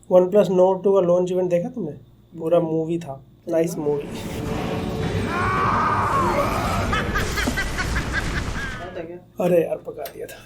One plus Nord 2 का launch event देखा तुमने? पूरा मूवी था, नाइस मूवी। अरे यार पका दिया था।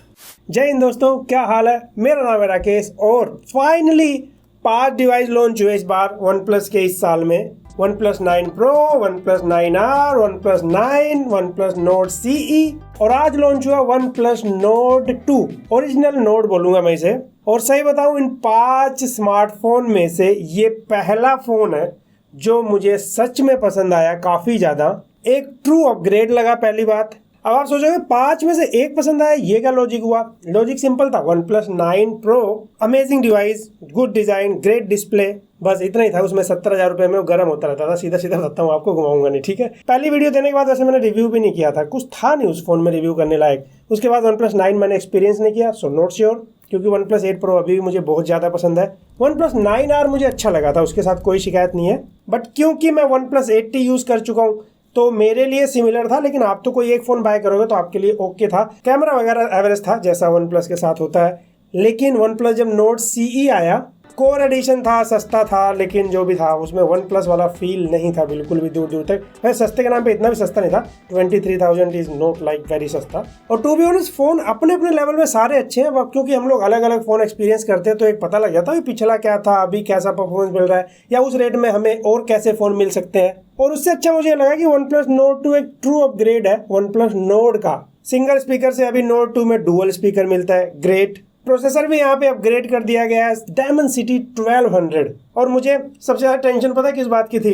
जय हिंद दोस्तों, क्या हाल है? मेरा नाम है राकेश और फाइनली 5 डिवाइस लॉन्च हुए इस बार वन प्लस के इस साल में। One plus 9 pro, one plus 9R, one plus 9, one plus node CE और आज लॉन्च हुआ one plus node 2। Original node बोलूंगा मैं इसे। और सही बताऊं, इन 5 स्मार्टफोन में से ये पहला फोन है जो मुझे सच में पसंद आया काफी ज्यादा। एक ट्रू अपग्रेड लगा पहली बात। अब आप सोचोगे 5 में से एक पसंद आया, ये क्या लॉजिक हुआ? लॉजिक सिंपल था, one plus 9 pro amazing device, good design, great display, बस इतना ही था। उसमें 70,000 रुपए में गर्म होता रहता था। सीधा सीधा बताता हूँ, आपको घुमाऊंगा नहीं, ठीक है? पहली वीडियो देने के बाद वैसे मैंने रिव्यू भी नहीं किया था, कुछ था नहीं उस फोन में रिव्यू करने लायक। उसके बाद वन प्लस 9 मैंने एक्सपीरियंस नहीं किया, सो नॉट श्योर, क्योंकि वन प्लस 8 प्रो अभी भी मुझे बहुत ज़्यादा पसंद है। वन प्लस 9R मुझे अच्छा लगा था, उसके साथ कोई शिकायत नहीं है। बट क्योंकि मैं वन प्लस 8T यूज़ कर चुका हूँ तो मेरे लिए सिमिलर था। लेकिन आप तो कोई एक फ़ोन बाय करोगे तो आपके लिए ओके था। कैमरा वगैरह एवरेज था जैसा वन प्लस के साथ होता है। लेकिन वन प्लस जब नोड CE आया, कोर एडिशन था, सस्ता था, लेकिन जो भी था उसमें वन प्लस वाला फील नहीं था बिल्कुल भी, दूर दूर तक। वैसे सस्ते के नाम पे इतना भी सस्ता नहीं था, 23,000 इज नॉट लाइक वेरी सस्ता। और टू बी ऑनेस्ट फोन अपने अपने लेवल में सारे अच्छे हैं, क्योंकि हम लोग अलग अलग फोन एक्सपीरियंस करते हैं तो एक पता लग जाता है पिछला क्या था, अभी कैसा परफॉर्मेंस मिल रहा है, या उस रेट में हमें और कैसे फोन मिल सकते हैं। और उससे अच्छा मुझे लगा कि वन प्लस नोड 2 एक ट्रू अपग्रेड है वन प्लस नोड का। सिंगल स्पीकर से अभी नोड 2 में डुअल स्पीकर मिलता है, ग्रेट। प्रोसेसर भी यहाँ पे अपग्रेड कर दिया गया है, डायमेंसिटी 1200। और मुझे सबसे ज़्यादा टेंशन पता है किस बात की थी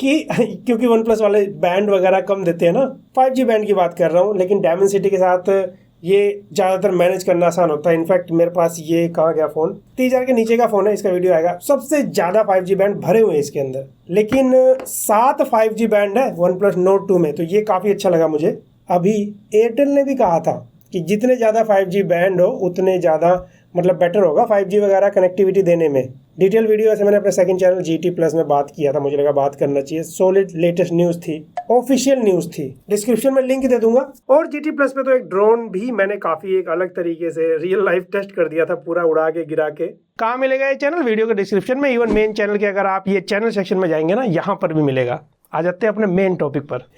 कि क्योंकि वन प्लस वाले बैंड वगैरह कम देते हैं ना, 5G बैंड की बात कर रहा हूँ, लेकिन डायमेंसिटी के साथ ये ज़्यादातर मैनेज करना आसान होता है। इनफैक्ट मेरे पास ये कहाँ गया फ़ोन, 30,000 के नीचे का फ़ोन है, इसका वीडियो आएगा। सबसे ज़्यादा 5G बैंड भरे हुए हैं इसके अंदर, लेकिन 7 5G बैंड है वन प्लस नोड 2 में, तो ये काफ़ी अच्छा लगा मुझे। अभी एयरटेल ने भी कहा था कि जितने ज़्यादा 5G बैंड हो उतने ज़्यादा मतलब बेटर होगा 5G वगैरह कनेक्टिविटी देने में। डिटेल वीडियो वैसे मैंने अपने सेकंड चैनल GT+ में बात किया था, मुझे लगा बात करना चाहिए। सॉलिड लेटेस्ट न्यूज़ थी, ऑफिशियल न्यूज़ थी। डिस्क्रिप्शन में लिंक दे दूंगा। और GT+ पे तो एक ड्रोन भी मैंने काफ़ी एक अलग तरीके से रियल लाइफ टेस्ट कर दिया था, पूरा उड़ा के गिरा के। कहाँ मिलेगा ये चैनल? वीडियो के डिस्क्रिप्शन में। इवन मेन चैनल के अगर आप ये चैनल सेक्शन में जाएंगे ना, यहाँ पर भी मिलेगा। आ जाते हैं अपने मेन टॉपिक पर।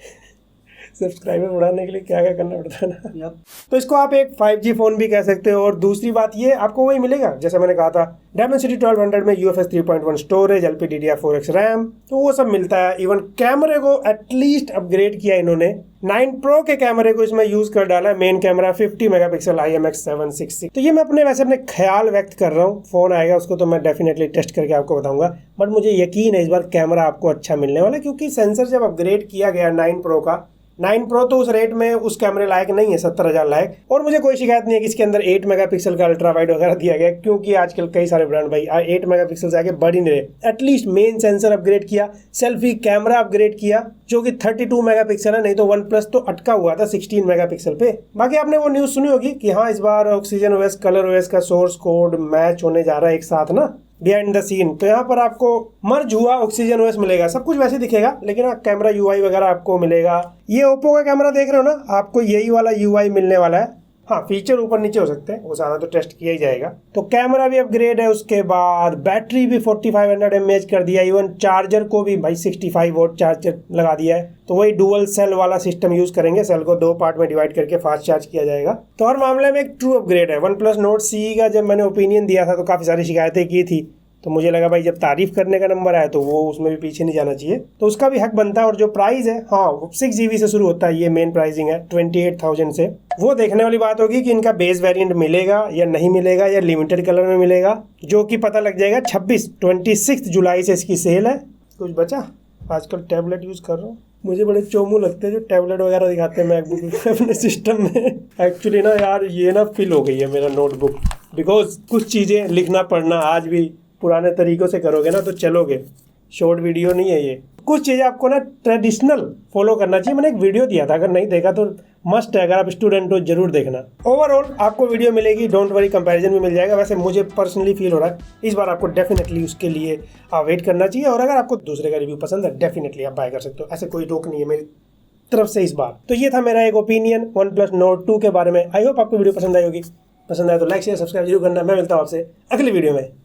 सब्सक्राइबर बढ़ाने के लिए क्या क्या करना पड़ता है ना। तो इसको आप एक 5G फ़ोन भी कह सकते हो। और दूसरी बात ये, आपको वही मिलेगा जैसे मैंने कहा था, डायमेंसिटी 1200 में UFS 3.1 स्टोरेज, LPDDR4X रैम, तो वो सब मिलता है। इवन कैमरे को एटलीस्ट अपग्रेड किया इन्होंने। 9 प्रो के कैमरे को इसमें यूज़ कर डाला है। Main camera 50 megapixel IMX766। तो ये मैं अपने ख्याल व्यक्त कर रहा हूँ। फ़ोन आएगा उसको तो मैं डेफिनेटली टेस्ट करके आपको बताऊंगा। बट मुझे यकीन है इस बार कैमरा आपको अच्छा मिलने वाला है, क्योंकि सेंसर जब अपग्रेड किया गया 9 प्रो का, 9 प्रो तो उस रेट में उस कैमरे लायक नहीं है, 70,000 लायक। और मुझे कोई शिकायत नहीं है कि इसके अंदर 8 मेगापिक्सल का अल्ट्रा वाइड वगैरह दिया गया, क्योंकि आजकल कई सारे ब्रांड भाई 8 मेगापिक्सल से आगे बढ़ ही नहीं रहे। एटलीस्ट मेन सेंसर अपग्रेड किया, सेल्फी कैमरा अपग्रेड किया जो कि 32 मेगापिक्सल है, नहीं तो वन प्लस तो अटका हुआ था 16 मेगापिक्सल पे। बाकी आपने वो न्यूज़ सुनी होगी कि हाँ इस बार ऑक्सीजन OS, कलर OS का सोर्स कोड मैच होने जा रहा है एक साथ ना, बिहाइंड द सीन। तो यहाँ पर आपको मर्ज हुआ ऑक्सीजन OS मिलेगा, सब कुछ वैसे दिखेगा, लेकिन कैमरा UI वगैरह आपको मिलेगा। ये ओप्पो का कैमरा देख रहे हो ना, आपको यही वाला UI मिलने वाला है। हाँ, फीचर ऊपर नीचे हो सकते हैं, वो सारा तो टेस्ट किया ही जाएगा। तो कैमरा भी अपग्रेड है, उसके बाद बैटरी भी 4500 mAh कर दिया। इवन चार्जर को भी भाई 65 वोल्ट चार्जर लगा दिया है। तो वही डुअल सेल वाला सिस्टम यूज करेंगे, सेल को 2 पार्ट में डिवाइड करके फास्ट चार्ज किया जाएगा। तो हर मामले में एक ट्रू अपग्रेड है। वन प्लस नोड CE का जब मैंने ओपिनियन दिया था तो काफ़ी सारी शिकायतें की थी, तो मुझे लगा भाई जब तारीफ करने का नंबर आया तो वो उसमें भी पीछे नहीं जाना चाहिए, तो उसका भी हक बनता है। और जो प्राइस है, हाँ 6GB से शुरू होता है, ये मेन प्राइसिंग है 28,000 से। वो देखने वाली बात होगी कि इनका बेस वेरिएंट मिलेगा या नहीं मिलेगा, या लिमिटेड कलर में मिलेगा, जो कि पता लग जाएगा 26 जुलाई से इसकी सेल है। कुछ बचा? आजकल टैबलेट यूज़ कर रहा हूँ, मुझे बड़े चोमू लगते हैं जो टैबलेट वगैरह दिखाते हैं मैकबुक अपने सिस्टम में। एक्चुअली ना यार ये ना फिल हो गई है मेरा नोटबुक, बिकॉज कुछ चीज़ें लिखना पढ़ना आज भी पुराने तरीक़ों से करोगे ना तो चलोगे। शॉर्ट वीडियो नहीं है ये, कुछ चीज़ें आपको ना ट्रेडिशनल फॉलो करना चाहिए। मैंने एक वीडियो दिया था, अगर नहीं देखा तो मस्ट है, अगर आप स्टूडेंट हो जरूर देखना। ओवरऑल आपको वीडियो मिलेगी, डोंट वरी, कंपैरिजन भी मिल जाएगा। वैसे मुझे पर्सनली फील हो रहा है इस बार आपको डेफिनेटली उसके लिए वेट करना चाहिए। और अगर आपको दूसरे का रिव्यू पसंद है डेफिनेटली आप बाय कर सकते हो, ऐसे कोई रोक नहीं है मेरी तरफ से इस बार। तो ये था मेरा एक ओपिनियन OnePlus Nord 2 के बारे में। आई होप आपको वीडियो पसंद आई होगी। पसंद आए तो लाइक शेयर सब्सक्राइब जरूर करना। मैं मिलता हूँ आपसे अगली वीडियो में।